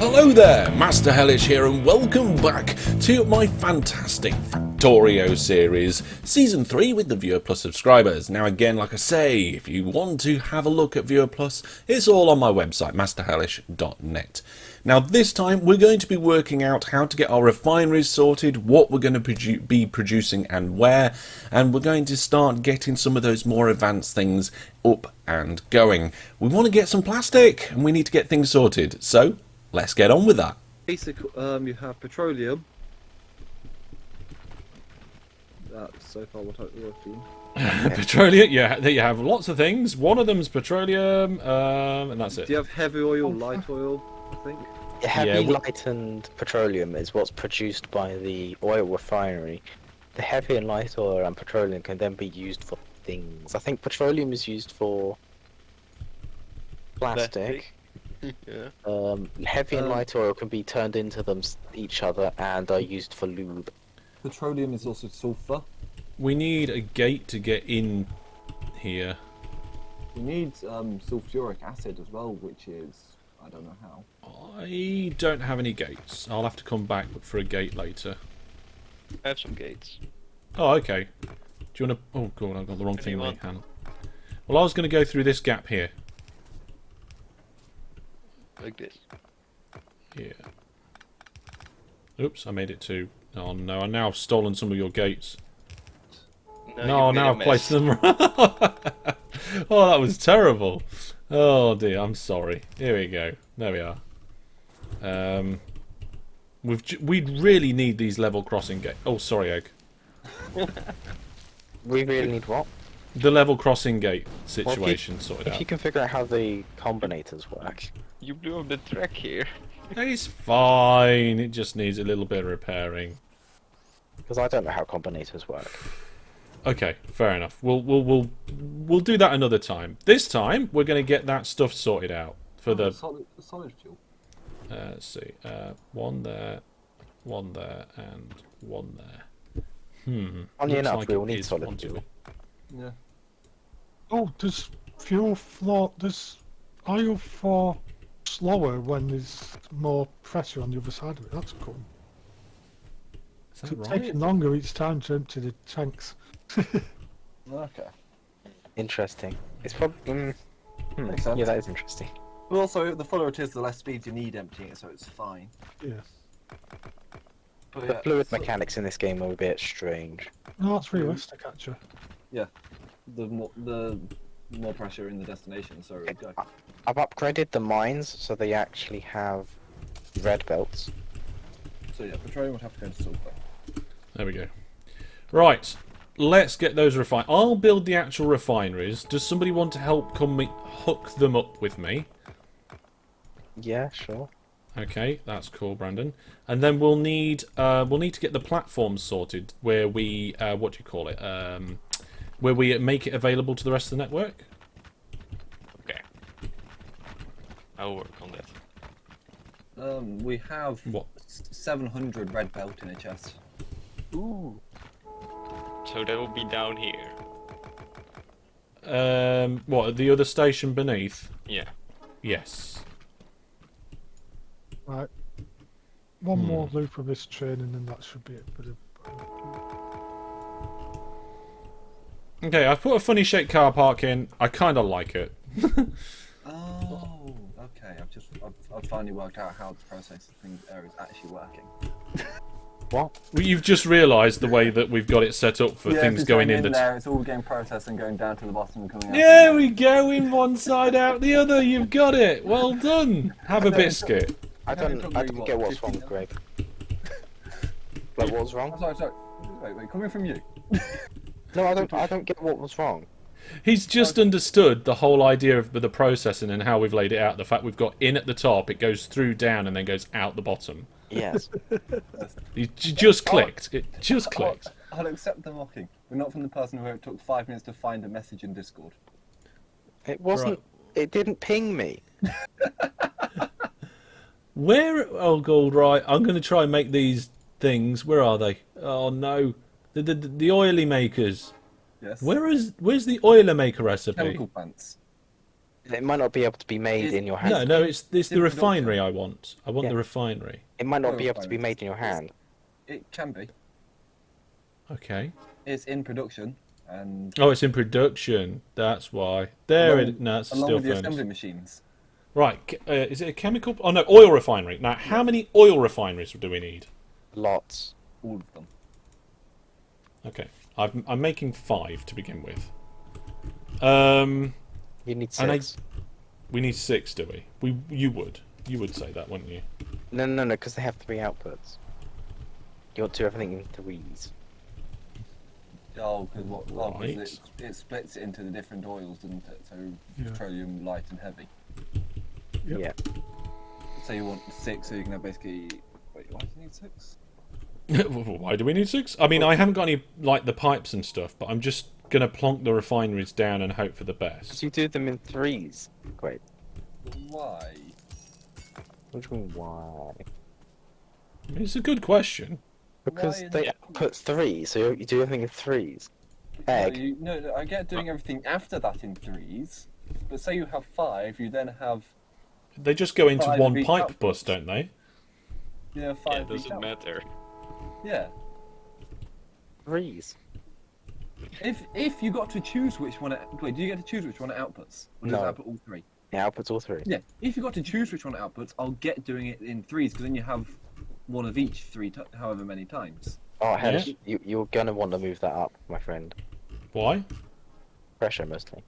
Hello there, Master Hellish here, and welcome back to my fantastic Factorio series, Season 3 with the Viewer Plus subscribers. Now again, like I say, if you want to have a look at Viewer Plus, it's all on my website, masterhellish.net. Now this time we're going to be working out how to get our refineries sorted, what we're going to be producing and where, and we're going to start getting some of those more advanced things up and going. We want to get some plastic and we need to get things sorted, so let's get on with that. Basically, you have petroleum. That's so far what I've seen. Petroleum, yeah, there you have lots of things. One of them's petroleum, and that's it. Do you have heavy oil, light oil, I think? Yeah, heavy, light and petroleum is what's produced by the oil refinery. The heavy and light oil and petroleum can then be used for things. I think petroleum is used for plastic. Yeah. Heavy and light oil can be turned into each other and are used for lube. Petroleum is also sulfur. We need a gate to get in here. You need sulfuric acid as well, which is, I don't know how. I don't have any gates. I'll have to come back for a gate later. I have some gates. Oh, okay. Do you want to... Oh, God, I've got the wrong thing in my hand. Well, I was going to go through this gap here. Like this. Yeah. Oops, I made it too. Oh, no, I now have stolen some of your gates. No, now I've placed them... Oh, that was terrible. Oh, dear, I'm sorry. Here we go. There we are. We'd really need these level crossing gates. Oh, sorry, Egg. We really need what? The level crossing gate situation sorted out. If you can figure out how the combinators work. You blew up the track here. It's fine. It just needs a little bit of repairing. Because I don't know how combinators work. Okay, fair enough. We'll do that another time. This time we're going to get that stuff sorted out for the solid fuel. Let's see. One there, and one there. Funny enough, like we'll it need is solid one fuel. Yeah. Oh, does fuel flow? Does oil flow slower when there's more pressure on the other side of it? That's cool. Is that It's right? taking longer each time to empty the tanks. Okay. Interesting. It's probably... Makes sense. Yeah, that is interesting. But also, the fuller it is, the less speed you need emptying it, so it's fine. Yeah. But The fluid mechanics in this game are a bit strange. No, that's realistic actually. Yeah. The more pressure in the destination, so it go. I've upgraded the mines so they actually have red belts. So yeah, petroleum would have to go to sulfur. There we go. Right, let's get those refined. I'll build the actual refineries. Does somebody want to help hook them up with me? Yeah, sure. Okay, that's cool, Brandon. And then we'll need to get the platforms sorted where we what do you call it? Where we make it available to the rest of the network. Okay. I'll work on that. We have What? 700 red belt in a chest. Ooh. So that will be down here. What, at the other station beneath? Yeah. Yes. Right. One more loop of this training and that should be it for the... Okay, I've put a funny shaped car park in. I kind of like it. Oh, okay. I've finally worked out how the processing area is actually working. What? You've just realised the way that we've got it set up for things going in the... there, it's all getting processed and going down to the bottom and coming out. There we go, in one side, out the other. You've got it. Well done. Have a biscuit. I didn't get what's wrong with Grape. Like, what was wrong? Sorry. Wait, coming from you. No, I don't get what was wrong. He's just understood the whole idea of the processing and how we've laid it out. The fact we've got in at the top, it goes through down and then goes out the bottom. Yes. It just clicked. It just clicked. I'll accept the mocking, but not from the person who it took 5 minutes to find a message in Discord. It wasn't... It didn't ping me. Where... Oh, God, right. I'm going to try and make these things. Where are they? Oh, no. The oily makers. Yes. Where's the oiler maker recipe? Chemical plants. It might not be able to be made It's- in your hand. No, it's the in refinery production. I want. I want Yeah. the refinery. It might not Oil be able to be refineries. made in your hand. It can be. Okay. It's in production, and Oh, it's in production. That's why. There it. No, it's a along steel with the furnace. assembly machines. Right. Is it a chemical? Oh no, oil refinery. Now, how many oil refineries do we need? Lots. All of them. Okay. I'm making 5 to begin with. You need And 6. we need 6, do we? You would say that, wouldn't you? No, because they have 3 outputs. You want to do everything in 3s. Oh, because what? Oh, 'cause Right. it splits it into the different oils, doesn't it? So Yeah. petroleum, light, and heavy. Yep. Yeah. So you want 6, so you can have basically. Wait, why do you need 6? Why do we need 6? I mean, I haven't got any like the pipes and stuff, but I'm just gonna plonk the refineries down and hope for the best. Because you do them in 3s. Great. Why? What do you mean, why? I mean, it's a good question. Because Why they is- output 3, so you do everything in 3s. Egg. No, I get doing everything after that in 3s, but say you have 5, you then have They just go into 5 one of each pipe output. bus, don't they? 5. Yeah, it of each doesn't output. matter. Yeah. 3s. If you got to choose which one, wait, do you get to choose which one it outputs? Or does No. it output all 3? It outputs all 3. Yeah. If you got to choose which one it outputs, I'll get doing it in 3s because then you have one of each however many times. Oh, Hellish, you're gonna want to move that up, my friend. Why? Pressure, mostly.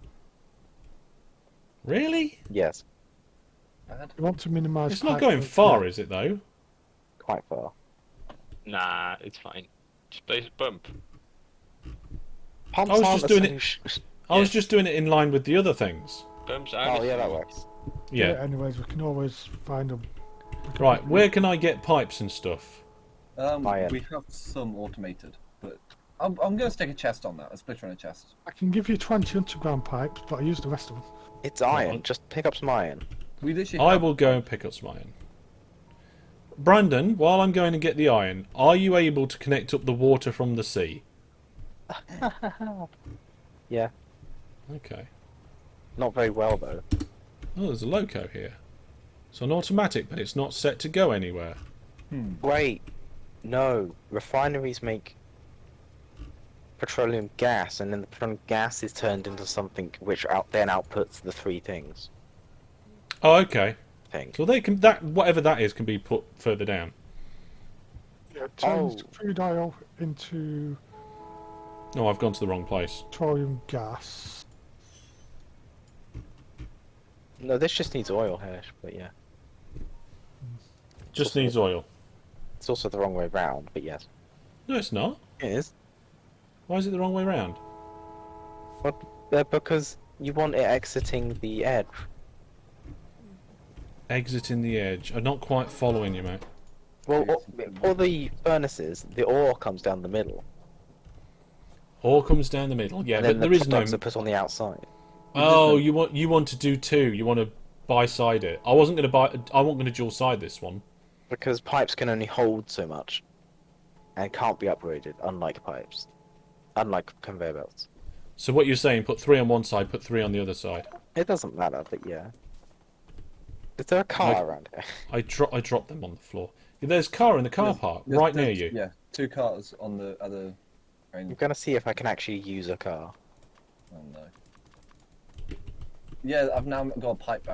Really? Yes, Bad. You want to minimise. It's not pipe going work, far, is it though? quite far. Nah, it's fine. Just place a pump. Pumps was aren't just a doing it- solution. I was Yes. just doing it in line with the other things. Pumps are Oh, the yeah, that same. works. Yeah. Anyways, we can always find them. Right. Where can I get pipes and stuff? Iron. We have some automated, but I'm going to stick a chest on that, a splitter on a chest. I can give you 20 underground pipes, but I use the rest of them. It's iron. Right. Just pick up some iron. We literally I have- will go and pick up some iron. Brandon, while I'm going to get the iron, are you able to connect up the water from the sea? Yeah, Okay. not very well though. Oh, there's a loco here. It's an automatic, but it's not set to go anywhere. Wait, no. Refineries make petroleum gas, and then the petroleum gas is turned into something which then outputs the 3 things. Oh, okay. Thing. So they can whatever that is can be put further down. Yeah, it turns Oh. crude oil into No, I've gone to the wrong place. petroleum gas. No, this just needs oil, Hellish, but yeah. Just needs oil. It's also the wrong way round, but yes. No, it's not. It is. Why is it the wrong way round? Because you want it exiting the edge. Exiting the edge. I'm not quite following you, mate. Well, Yes. all the furnaces, the ore comes down the middle, Ore comes down the middle. Yeah, and but then there the is no. products are put on the outside. Oh, you want to do 2. You want to bi-side it. I wasn't going to buy. I wasn't going to dual side this one. Because pipes can only hold so much, and can't be upgraded, unlike pipes. Unlike conveyor belts. So what you're saying? Put 3 on one side, put 3 on the other side. It doesn't matter, but yeah. Is there a car Like- around here? I dropped them on the floor. There's a car in the car park right near you. Yeah, 2 cars on the other. I'm gonna see if I can actually use a car. Oh no. Yeah, I've now got a pipe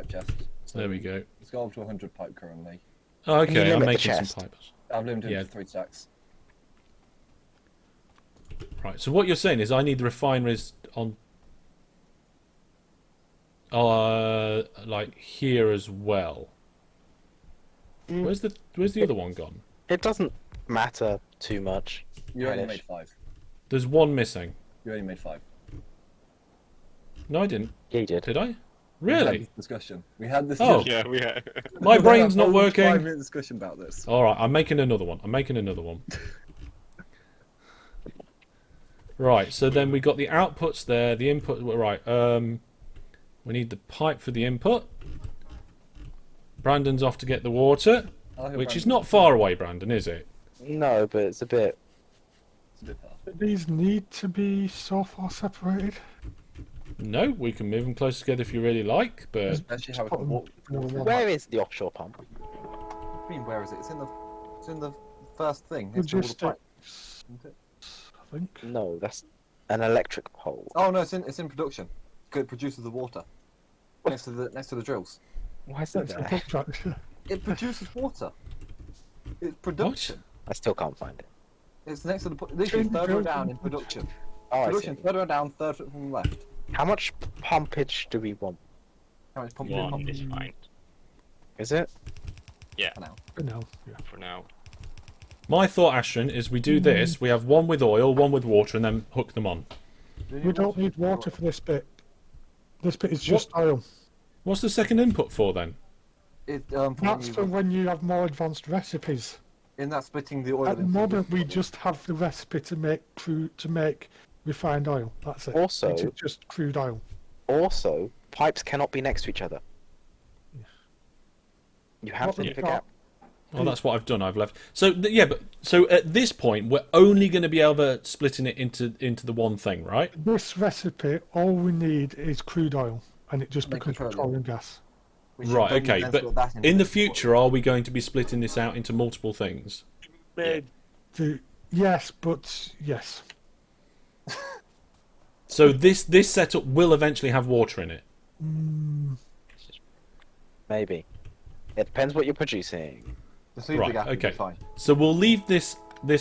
chest. So There we go. It's got up to 100 pipe currently. Oh, Can you okay, I'm limit the making some chest? pipes. I've limited Yeah. to 3 stacks. Right. So what you're saying is I need the refineries on. Like here as well. Mm. Where's the other one gone? It doesn't matter too much. You only Hellish. made 5. There's one missing. You only made 5. No, I didn't. Yeah, you did. Did I? We had Really? this discussion. We had this. Oh. Yeah, we have. My brain's not working. 5-minute discussion about this. All right, I'm making another one. Right, so then we got the outputs there, the input. Right, we need the pipe for the input. Brandon's off to get the water, which is not far away, Brandon, is it? No, but it's a bit. It's a bit far. These need to be so far separated. No, we can move them close together if you really like, but Actually, how we put can them walk. more than one. Where is the offshore pump? I mean, where is it? It's in the first thing. It's all the Logistics, pipe, isn't it? I think. No, that's an electric pole. Oh no, it's in production. It produces the water next to the drills. Why is it That's a there? pump track. It produces water. It's production. I still can't find it. It's next to the literally third row down in production. Production, third row down, third from the left. How much pumpage do we want? How much pump One is fine. Is it? for now? No, yeah. For now. my thought, Ashton, is we do this. We have one with oil, one with water, and then hook them on. We don't need water for this bit. This bit is just oil. What's the second input for then? That's for when you have more advanced recipes. in that splitting the oil. At the into moment, different we oils. just have the recipe to make refined oil. That's it. Also- It's just crude oil. Also, pipes cannot be next to each other. You have What to we've leave a got- gap. Well, that's what I've done. I've left. So yeah, but so at this point, we're only going to be able to splitting it into the one thing, right? This recipe, all we need is crude oil, and it just Make becomes petroleum. petroleum gas. We should Right. then Okay. split But that into in the different future, oils. are we going to be splitting this out into multiple things? Yes, but yes. So this setup will eventually have water in it. Maybe. It depends what you're producing. Just leave Right, the gap and be okay. fine. So we'll leave this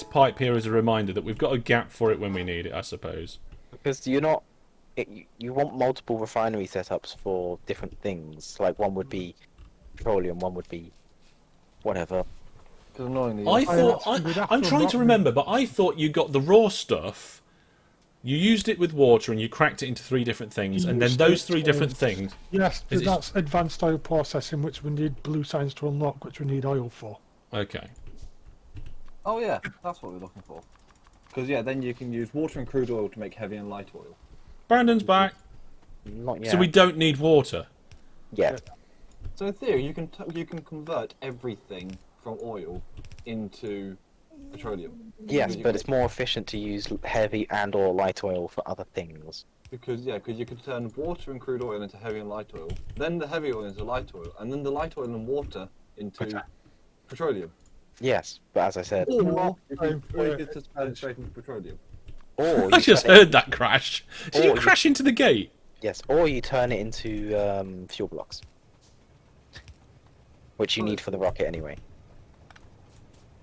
pipe here as a reminder that we've got a gap for it when we need it, I suppose. Because you're not. You want multiple refinery setups for different things. Like one would be petroleum, one would be whatever. Because annoyingly, I you'll find thought that's- we'd have I'm to trying to unlock remember, but I thought you got the raw stuff. You used it with water and you cracked it into 3 different things, and then Used those it 3 different as- things. Yes, Is it- that's advanced oil processing, which we need blue signs to unlock, which we need oil for. Okay. Oh yeah, that's what we're looking for. Because yeah, then you can use water and crude oil to make heavy and light oil. Brandon's back. Not yet. So we don't need water. Yet. So in theory, you can convert everything from oil into petroleum. Yes, You but can- it's more efficient to use heavy and or light oil for other things. because you can turn water and crude oil into heavy and light oil, then the heavy oil into light oil, and then the light oil and water into petroleum. Yes, but as I said, Or you Time for could just turn it straight into petroleum. or I you just turn it- heard that crash. Did Or you you- crash into the gate? Yes, or you turn it into fuel blocks, which you need for the rocket anyway.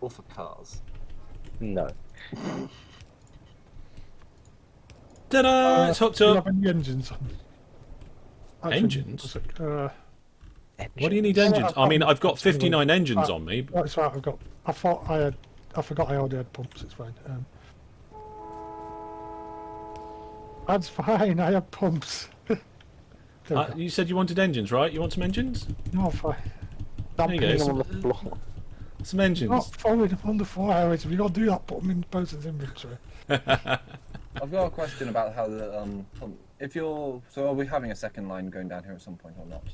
Or for cars. No. Ta-da! It's hooked Do you up. have any engines on? Engines? Engine. What do you need engines? I mean, I've got 59 engines on me. That's right. I forgot I already had pumps. It's fine. That's fine. I have pumps. There we go. You said you wanted engines, right? You want some engines? No, fine. There you go. Dumping on the floor. Some engines. Not following on the 4 hours. If you gotta do that, put them in person's inventory. I've got a question about how the are we having a second line going down here at some point or not?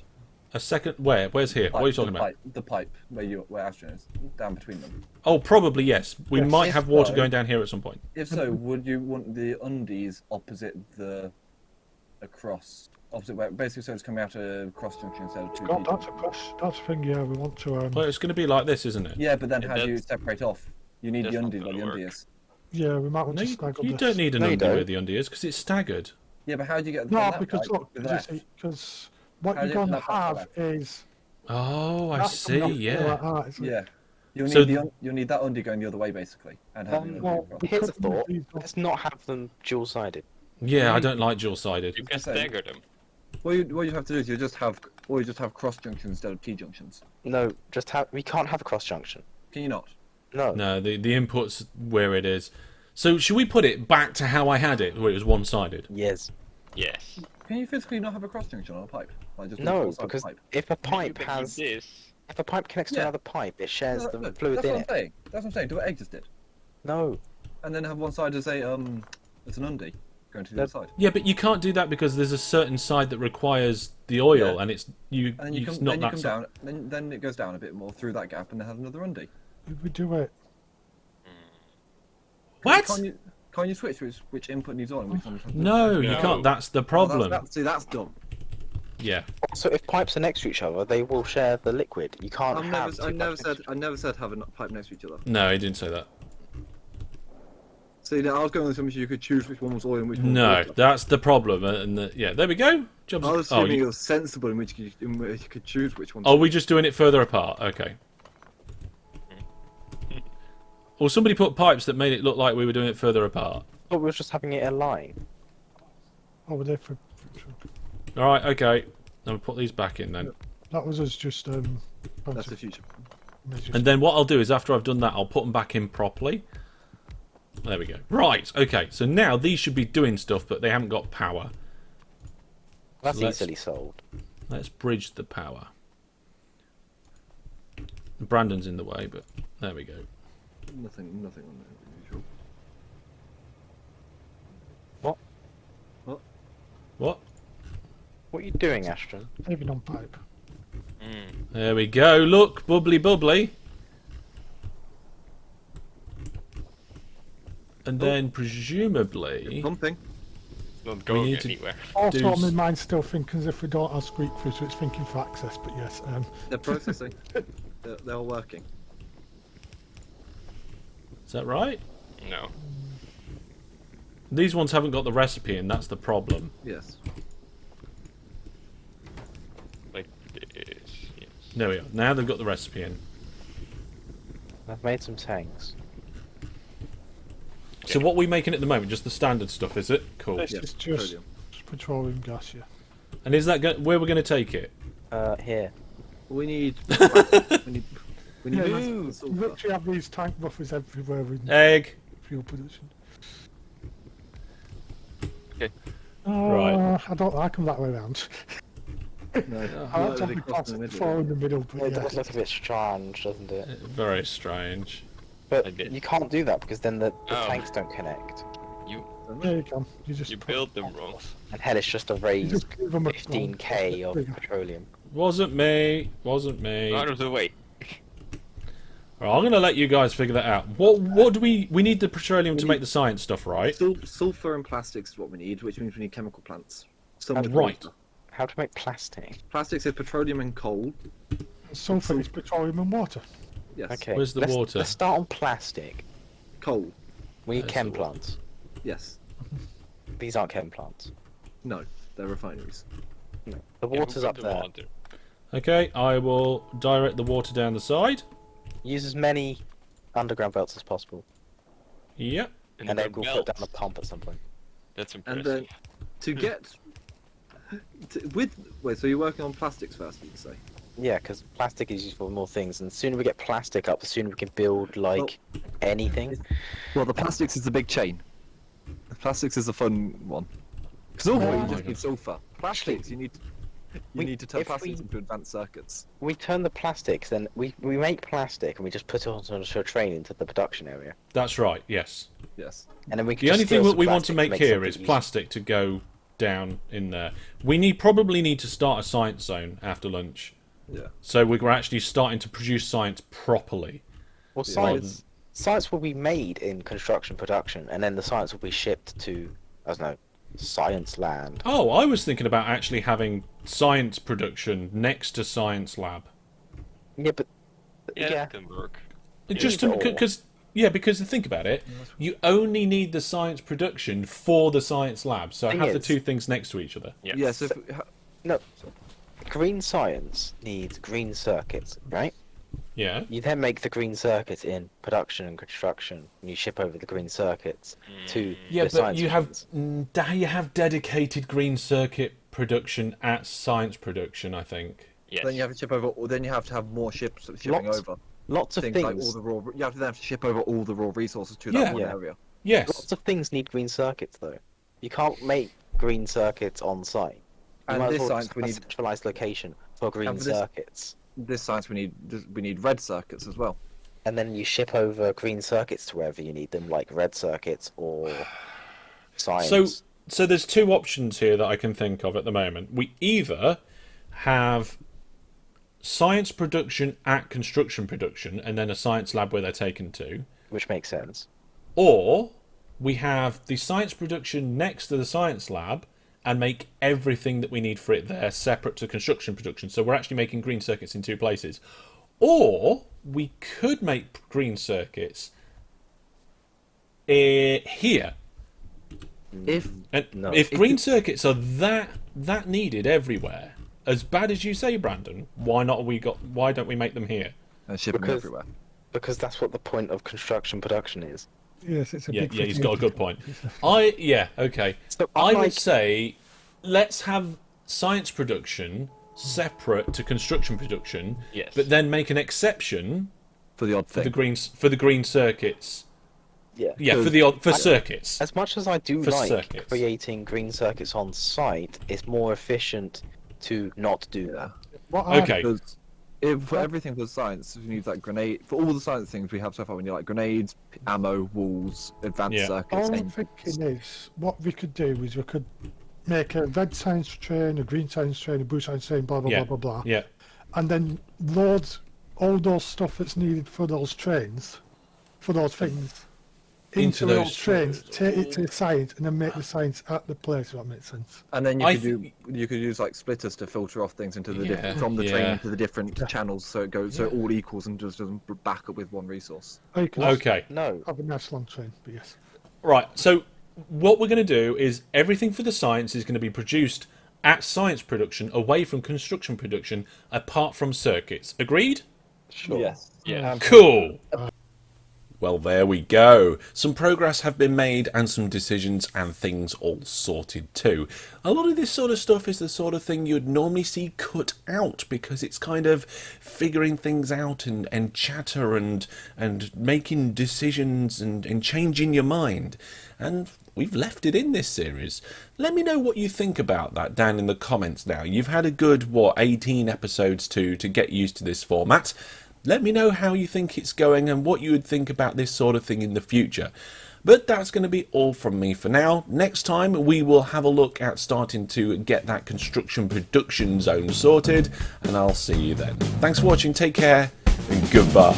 A second. Where? Where's here? What are you talking about? The pipe where Aston is down between them. Oh, probably yes. We Yes. might If have water so- going down here at some point. If so, would you want the undies opposite where basically so it's coming out a cross junction instead of two God, T that's a junctions? push. That's a thing. Yeah, we want to. Well, it's going to be like this, isn't it? Yeah, but then Yeah, how do you that's- separate off? You need that's the not undies where gonna the work. undie is. Yeah, we might want No, to you, snag on you this. don't need an No, you undie where don't. the undie is because it's staggered. Yeah, but how do you get No, that because pipe look, to the left? because what How you're do you going to get that back to have the is. Oh, I that's see. coming up Yeah. like that, isn't it? Yeah. You'll So need you'll need that undie going the other way basically, and having the well, undie across. Here's a Couple of thought. these- Let's not have them dual-sided. Yeah, I don't like dual-sided. You can So- stagger them. What you have to do is you just have cross junctions instead of T junctions. No, we can't have a cross junction. Can you not? No. No, the input's where it is. So should we put it back to how I had it, where it was one-sided? Yes. Yes. Can you physically not have a cross junction on a pipe? Like just No, one side of because the pipe? if a You pipe can has, use this. if a pipe connects to Yeah. another pipe, it shares the Look, fluid that's in what it. I'm saying. That's what I'm saying. Do what Egg just did, No. and then have one side as a it's an undie going to the other side, Yeah, but you can't do that because there's a certain side that requires the oil, Yeah. and it's and then you it's come, not then you that come side. down, then it goes down a bit more through that gap, and then have another undie. If we do it. What? Can't Can't you switch which input needs on and which one? No, you No. can't. That's the Oh, problem. see, that's dumb. Yeah. So if pipes are next to each other, they will share the liquid. You can't I have. never said have a pipe next to each other. No, he didn't say that. See, I was going with something you could choose which one was oil and which one was No, water. that's the problem. Yeah, there we go. Jobs. I was Oh, assuming it was sensible in which you could choose which one. oh, we're just doing it further apart. Okay. Or somebody put pipes that made it look like we were doing it further apart. But we were just having it in line. Oh, we're there for sure. All right. Okay. Now we'll put these back in then. That was us just That's the future. measures. And then what I'll do is after I've done that, I'll put them back in properly. There we go. Right. Okay. So now these should be doing stuff, but they haven't got power. That's So let's- easily solved. Let's bridge the power. Brandon's in the way, but there we go. Nothing on there. Usual. What? What are you doing, Ashton? Even on pipe. There we go. Look, bubbly, bubbly. And then presumably, Something. It's not going need to- anywhere. Also, Do my mind's still thinking as if we don't have Squeak Through, so it's thinking for access. But yes, They're processing. they're all working. is that right? No. These ones haven't got the recipe, and that's the problem. Yes. Like this. Yes. There we are. Now they've got the recipe in. I've made some tanks. So what are we making at the moment? Just the standard stuff, is it? Cool. this Yes, is just petroleum. petroleum gas. Yeah. And is that where we're going to take it? Here. We need. we need Yeah, massive we sulfur. literally have these tank buffers everywhere in Egg. fuel production. Okay. Right. I don't like them that way around. No, I like to have they the cross in plastic the four middle. in the middle, It but yeah. does look a bit strange, doesn't it? Very strange. But Like this. you can't do that because then the Oh. tanks don't connect. You Yeah, you can. You just you put- build them wrong. And Hellish just You erased just give them a 15k of bigger. petroleum. Wasn't me. Wasn't me. Out of the way. Right, I'm going to let you guys figure that out. What do we need the petroleum to make the science stuff, right? Sulfur and plastics is what we need, which means we need chemical plants. Some with Right. water. How to make plastic? Plastics is petroleum and coal. Sulfur is petroleum and water. Yes. Okay. Where's the water? Let's start on plastic. Coal. We need There's chem the water. plants. Yes. These aren't chem plants. No. They're refineries. No. The water's Yeah, up the there. water. Okay, I will direct the water down the side. Use as many underground belts as possible. Yep. And the then we'll put belt. down a pump at some point. That's And impressive. then to get wait, so you're working on plastics first, you say? Yeah, because plastic is used for more things, and the sooner we get plastic up, the sooner we can build, like, anything. Well, the plastics is the big chain. The plastics is a fun one. Sulfur, Oh you my just need sulfur. Plastics, you need to turn if plastics we- into advanced circuits. We turn the plastics, then we make plastic, and we just put it onto a train into the production area. That's right, yes. Yes. And then we can The just only thing steal that some we want to plastic make and here something is useful. plastic to go down in there. Probably need to start a science zone after lunch. Yeah. So we're actually starting to produce science properly. Well, Yeah. science will be made in construction production, and then the science will be shipped to, I don't know, science land. Oh, I was thinking about actually having science production next to science lab. Yeah, but Yeah, yeah, that can work. Just either or. because to think about it, you only need the science production for the science lab. So Thing have the is- two things next to each other. Yeah. Yes. If, no. Green science needs green circuits, right? Yeah. You then make the green circuits in production and construction, and you ship over the green circuits to Yeah, the but science you have machines. you have dedicated green circuit production at science production, I think. Yes. then you have to ship over. Or then you have to have more ships shipping Lots- over. Lots of Things things. like all the raw. You have to then have to ship over all the raw resources to Yeah. that one Yeah. area. Yes. Lots of things need green circuits, though. You can't make green circuits on site. You And might as this well science just we have a need. centralized location for green And for this- circuits, This science we need red circuits as well. and then you ship over green circuits to wherever you need them, like red circuits or science. So there's two options here that I can think of at the moment. We either have science production at construction production and then a science lab where they're taken to, Which makes sense. or we have the science production next to the science lab and make everything that we need for it there separate to construction production. So we're actually making green circuits in two places. Or we could make green circuits here. If If green circuits are that needed everywhere, as bad as you say, Brandon, why don't we make them here? and shipping Because- everywhere. Because that's what the point of construction production is. Yes, it's a big. Yeah, he's got a good point. facility. Okay. So I would unlike- say let's have science production separate to construction production, Yes. but then make an exception For the odd for thing. the green circuits. Yeah. Yeah, for circuits. As much as I do For like circuits. creating green circuits on site, it's more efficient to not do that. What I- Okay. Because for everything for science, you need like grenade. For all the science things we have so far, we need like grenades, ammo, walls, advanced Yeah. circuits. All I'm engines. thinking is, what we could do is we could make a red science train, a green science train, a blue science train, blah blah Yeah. blah blah blah, Yeah. and then load all those stuff that's needed for those trains, for those things, Into into those those trains, trains. take it to the science, and then make the science at the place. If that makes sense. And then I you could use like splitters to filter off things into the Yeah, from the yeah. train into the different Yeah. channels, so it goes so it all equals and just doesn't back up with one resource. Or you could Okay. No. have a nice long train, but yes. Right. So what we're going to do is everything for the science is going to be produced at science production, away from construction production, apart from circuits. Agreed? Sure. Yes. Yeah. Cool. Well, there we go. Some progress have been made and some decisions and things all sorted too. A lot of this sort of stuff is the sort of thing you'd normally see cut out because it's kind of figuring things out and chatter and making decisions and changing your mind. And we've left it in this series. Let me know what you think about that down in the comments now. You've had a good, 18 episodes to get used to this format. Let me know how you think it's going and what you would think about this sort of thing in the future. But that's going to be all from me for now. Next time we will have a look at starting to get that construction production zone sorted, and I'll see you then. Thanks for watching, take care, and goodbye.